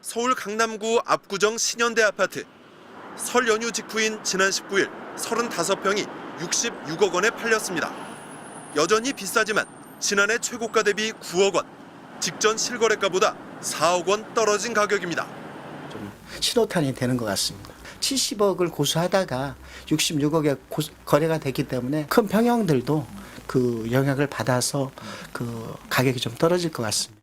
서울 강남구 압구정 신현대 아파트. 설 연휴 직후인 지난 19일 35평이 66억 원에 팔렸습니다. 여전히 비싸지만 지난해 최고가 대비 9억 원, 직전 실거래가보다 4억 원 떨어진 가격입니다. 좀 신호탄이 되는 것 같습니다. 70억을 고수하다가 66억에 거래가 됐기 때문에 큰 평형들도 그 영향을 받아서 그 가격이 좀 떨어질 것 같습니다.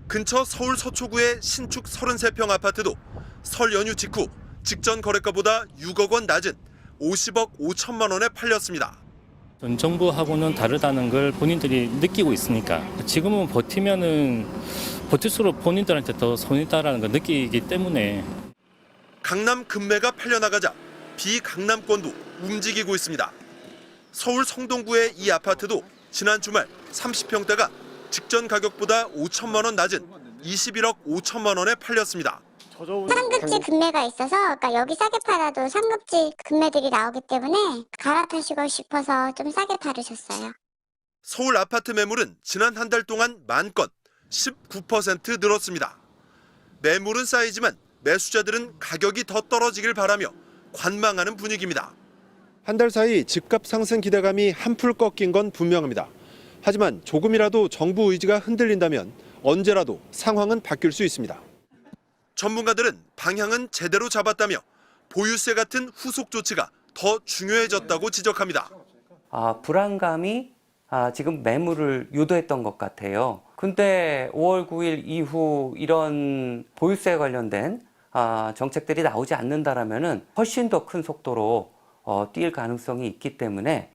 근처 서울 서초구의 신축 33평 아파트도 설 연휴 직후 직전 거래가보다 6억 원 낮은 50억 5천만 원에 팔렸습니다. 전 정부하고는 다르다는 걸 본인들이 느끼고 있으니까 지금은 버틸수록 본인들한테 더 손해다라는 걸 느끼기 때문에 강남 금매가 팔려나가자 비강남권도 움직이고 있습니다. 서울 성동구의 이 아파트도 지난 주말 30평대가 직전 가격보다 5천만 원 낮은 21억 5천만 원에 팔렸습니다. 상급지 금매가 있어서 그러니까 여기 싸게 팔아도 상급지 금매들이 나오기 때문에 갈아타시고 싶어서 좀 싸게 팔으셨어요. 서울 아파트 매물은 지난 한 달 동안 10,000건, 19% 늘었습니다. 매물은 쌓이지만 매수자들은 가격이 더 떨어지길 바라며 관망하는 분위기입니다. 한 달 사이 집값 상승 기대감이 한풀 꺾인 건 분명합니다. 하지만 조금이라도 정부 의지가 흔들린다면 언제라도 상황은 바뀔 수 있습니다. 전문가들은 방향은 제대로 잡았다며 보유세 같은 후속 조치가 더 중요해졌다고 지적합니다. 불안감이 지금 매물을 유도했던 것 같아요. 근데 5월 9일 이후 이런 보유세 관련된 정책들이 나오지 않는다라면은 훨씬 더 큰 속도로 뛸 가능성이 있기 때문에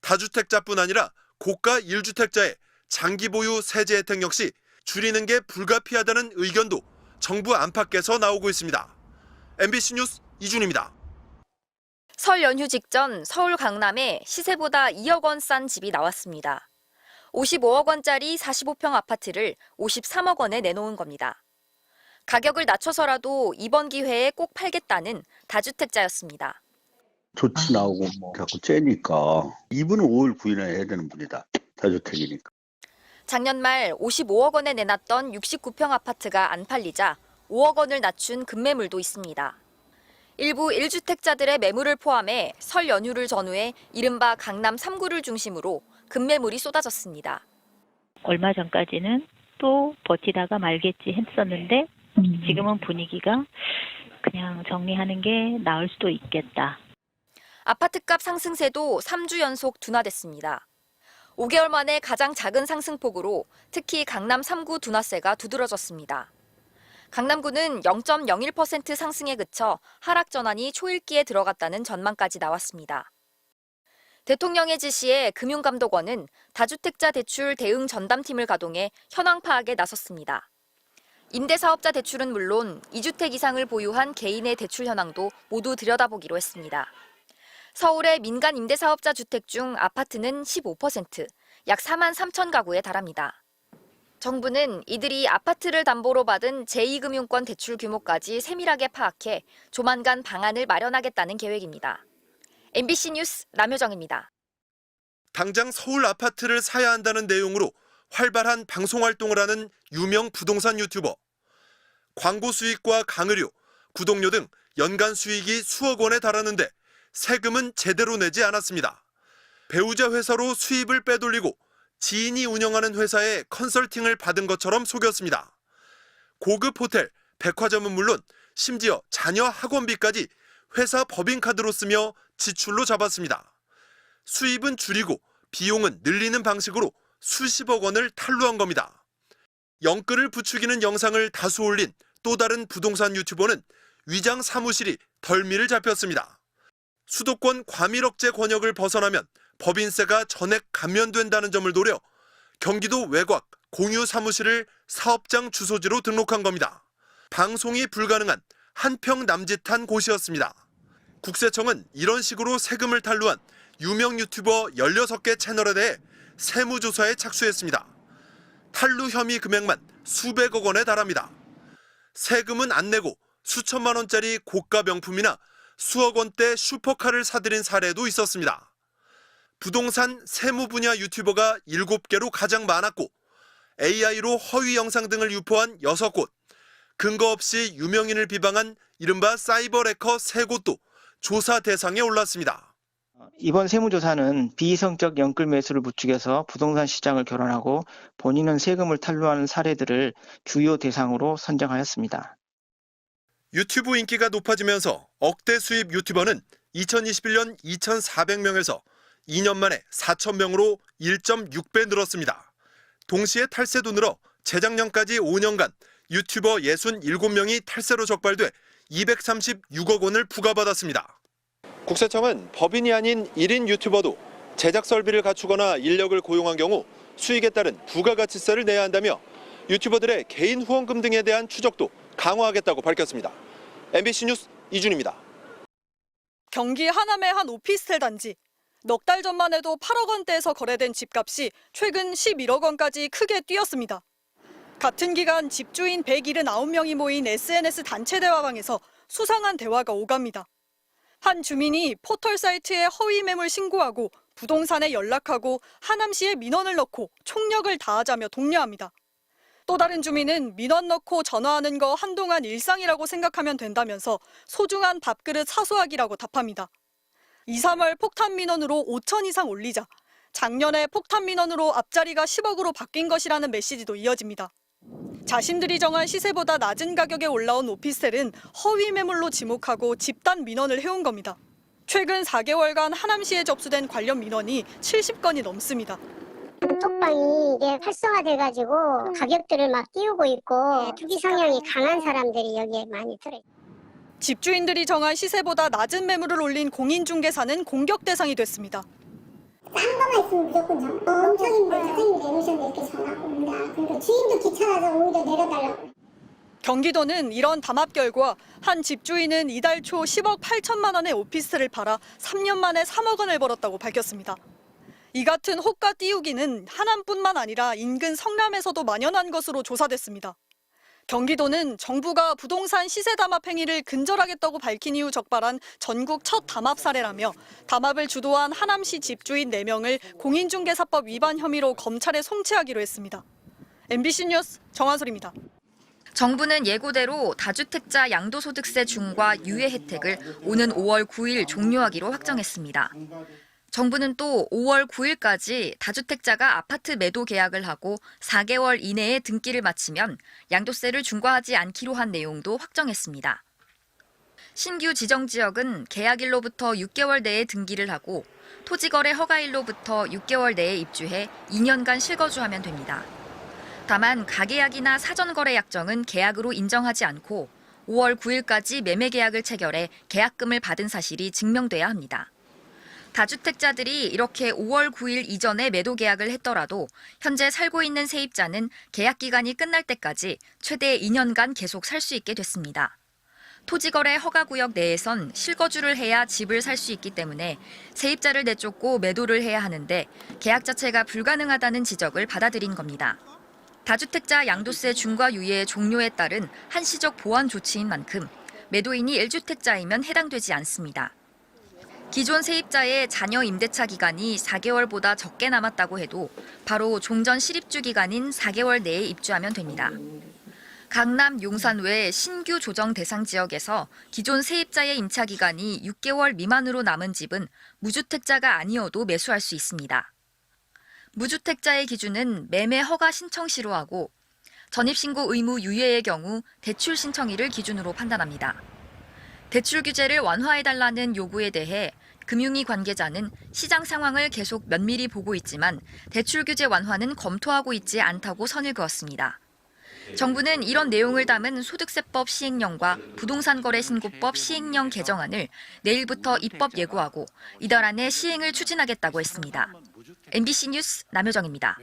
다주택자뿐 아니라 고가 1주택자의 장기 보유 세제 혜택 역시 줄이는 게 불가피하다는 의견도 정부 안팎에서 나오고 있습니다. MBC 뉴스 이준입니다. 설 연휴 직전 서울 강남에 시세보다 2억 원 싼 집이 나왔습니다. 55억 원짜리 45평 아파트를 53억 원에 내놓은 겁니다. 가격을 낮춰서라도 이번 기회에 꼭 팔겠다는 다주택자였습니다. 조치 나오고 자꾸 째니까 이분은 5월 9일에 해야 되는 분이다. 다주택이니까. 작년 말 55억 원에 내놨던 69평 아파트가 안 팔리자 5억 원을 낮춘 급매물도 있습니다. 일부 1주택자들의 매물을 포함해 설 연휴를 전후해 이른바 강남 3구를 중심으로 급매물이 쏟아졌습니다. 얼마 전까지는 또 버티다가 말겠지 했었는데 지금은 분위기가 그냥 정리하는 게 나을 수도 있겠다. 아파트값 상승세도 3주 연속 둔화됐습니다. 5개월 만에 가장 작은 상승폭으로 특히 강남 3구 둔화세가 두드러졌습니다. 강남구는 0.01% 상승에 그쳐 하락 전환이 초읽기에 들어갔다는 전망까지 나왔습니다. 대통령의 지시에 금융감독원은 다주택자 대출 대응 전담팀을 가동해 현황 파악에 나섰습니다. 임대사업자 대출은 물론 2주택 이상을 보유한 개인의 대출 현황도 모두 들여다보기로 했습니다. 서울의 민간 임대사업자 주택 중 아파트는 15%, 약 4만 3천 가구에 달합니다. 정부는 이들이 아파트를 담보로 받은 제2금융권 대출 규모까지 세밀하게 파악해 조만간 방안을 마련하겠다는 계획입니다. MBC 뉴스 남효정입니다. 당장 서울 아파트를 사야 한다는 내용으로 활발한 방송 활동을 하는 유명 부동산 유튜버. 광고 수익과 강의료, 구독료 등 연간 수익이 수억 원에 달하는데 세금은 제대로 내지 않았습니다. 배우자 회사로 수입을 빼돌리고 지인이 운영하는 회사에 컨설팅을 받은 것처럼 속였습니다. 고급 호텔, 백화점은 물론 심지어 자녀 학원비까지 회사 법인카드로 쓰며 지출로 잡았습니다. 수입은 줄이고 비용은 늘리는 방식으로 수십억 원을 탈루한 겁니다. 영끌을 부추기는 영상을 다수 올린 또 다른 부동산 유튜버는 위장 사무실이 덜미를 잡혔습니다. 수도권 과밀억제 권역을 벗어나면 법인세가 전액 감면된다는 점을 노려 경기도 외곽 공유 사무실을 사업장 주소지로 등록한 겁니다. 방송이 불가능한 한평 남짓한 곳이었습니다. 국세청은 이런 식으로 세금을 탈루한 유명 유튜버 16개 채널에 대해 세무조사에 착수했습니다. 탈루 혐의 금액만 수백억 원에 달합니다. 세금은 안 내고 수천만 원짜리 고가 명품이나 수억 원대 슈퍼카를 사들인 사례도 있었습니다. 부동산 세무 분야 유튜버가 7개로 가장 많았고 AI로 허위 영상 등을 유포한 6곳, 근거 없이 유명인을 비방한 이른바 사이버 레커 3곳도 조사 대상에 올랐습니다. 이번 세무조사는 비이성적 연끌 매수를 부추겨서 부동산 시장을 결혼하고 본인은 세금을 탈루하는 사례들을 주요 대상으로 선정하였습니다. 유튜브 인기가 높아지면서 억대 수입 유튜버는 2021년 2,400명에서 2년 만에 4,000명으로 1.6배 늘었습니다. 동시에 탈세도 늘어 재작년까지 5년간 유튜버 67명이 탈세로 적발돼 236억 원을 부과받았습니다. 국세청은 법인이 아닌 1인 유튜버도 제작 설비를 갖추거나 인력을 고용한 경우 수익에 따른 부가가치세를 내야 한다며 유튜버들의 개인 후원금 등에 대한 추적도 강화하겠다고 밝혔습니다. MBC 뉴스 이준입니다. 경기 하남의 한 오피스텔 단지. 넉 달 전만 해도 8억 원대에서 거래된 집값이 최근 11억 원까지 크게 뛰었습니다. 같은 기간 집주인 179명이 모인 SNS 단체 대화방에서 수상한 대화가 오갑니다. 한 주민이 포털 사이트에 허위 매물 신고하고 부동산에 연락하고 하남시에 민원을 넣고 총력을 다하자며 독려합니다. 또 다른 주민은 민원 넣고 전화하는 거 한동안 일상이라고 생각하면 된다면서 소중한 밥그릇 사소하기라고 답합니다. 2, 3월 폭탄 민원으로 5천 이상 올리자 작년에 폭탄 민원으로 앞자리가 10억으로 바뀐 것이라는 메시지도 이어집니다. 자신들이 정한 시세보다 낮은 가격에 올라온 오피스텔은 허위 매물로 지목하고 집단 민원을 해온 겁니다. 최근 4개월간 하남시에 접수된 관련 민원이 70건이 넘습니다. 단톡방이 이게 활성화돼가지고 가격들을 막 띄우고 있고 투기 성향이 강한 사람들이 여기에 많이 들어있어요. 집주인들이 정한 시세보다 낮은 매물을 올린 공인중개사는 공격 대상이 됐습니다. 싼 거만 있으면 무조건 전화. 엄청 힘들어. 사장님 내놓으셨는데 이렇게 전화가 옵니다. 그러니까 주인도 귀찮아서 오히려 내려달라고. 경기도는 이런 담합 결과 한 집주인은 이달 초 10억 8천만 원의 오피스텔을 팔아 3년 만에 3억 원을 벌었다고 밝혔습니다. 이 같은 호가 띄우기는 하남뿐만 아니라 인근 성남에서도 만연한 것으로 조사됐습니다. 경기도는 정부가 부동산 시세 담합 행위를 근절하겠다고 밝힌 이후 적발한 전국 첫 담합 사례라며 담합을 주도한 하남시 집주인 4명을 공인중개사법 위반 혐의로 검찰에 송치하기로 했습니다. MBC 뉴스 정한솔입니다. 정부는 예고대로 다주택자 양도소득세 중과 유예 혜택을 오는 5월 9일 종료하기로 확정했습니다. 정부는 또 5월 9일까지 다주택자가 아파트 매도 계약을 하고 4개월 이내에 등기를 마치면 양도세를 중과하지 않기로 한 내용도 확정했습니다. 신규 지정지역은 계약일로부터 6개월 내에 등기를 하고 토지거래 허가일로부터 6개월 내에 입주해 2년간 실거주하면 됩니다. 다만 가계약이나 사전거래 약정은 계약으로 인정하지 않고 5월 9일까지 매매계약을 체결해 계약금을 받은 사실이 증명돼야 합니다. 다주택자들이 이렇게 5월 9일 이전에 매도 계약을 했더라도 현재 살고 있는 세입자는 계약 기간이 끝날 때까지 최대 2년간 계속 살 수 있게 됐습니다. 토지거래 허가구역 내에선 실거주를 해야 집을 살 수 있기 때문에 세입자를 내쫓고 매도를 해야 하는데 계약 자체가 불가능하다는 지적을 받아들인 겁니다. 다주택자 양도세 중과 유예 종료에 따른 한시적 보완 조치인 만큼 매도인이 1주택자이면 해당되지 않습니다. 기존 세입자의 자녀 임대차 기간이 4개월보다 적게 남았다고 해도 바로 종전 실입주 기간인 4개월 내에 입주하면 됩니다. 강남 용산 외 신규 조정 대상 지역에서 기존 세입자의 임차 기간이 6개월 미만으로 남은 집은 무주택자가 아니어도 매수할 수 있습니다. 무주택자의 기준은 매매 허가 신청 시로 하고 전입신고 의무 유예의 경우 대출 신청일을 기준으로 판단합니다. 대출 규제를 완화해달라는 요구에 대해 금융위 관계자는 시장 상황을 계속 면밀히 보고 있지만 대출 규제 완화는 검토하고 있지 않다고 선을 그었습니다. 정부는 이런 내용을 담은 소득세법 시행령과 부동산거래신고법 시행령 개정안을 내일부터 입법 예고하고 이달 안에 시행을 추진하겠다고 했습니다. MBC 뉴스 남효정입니다.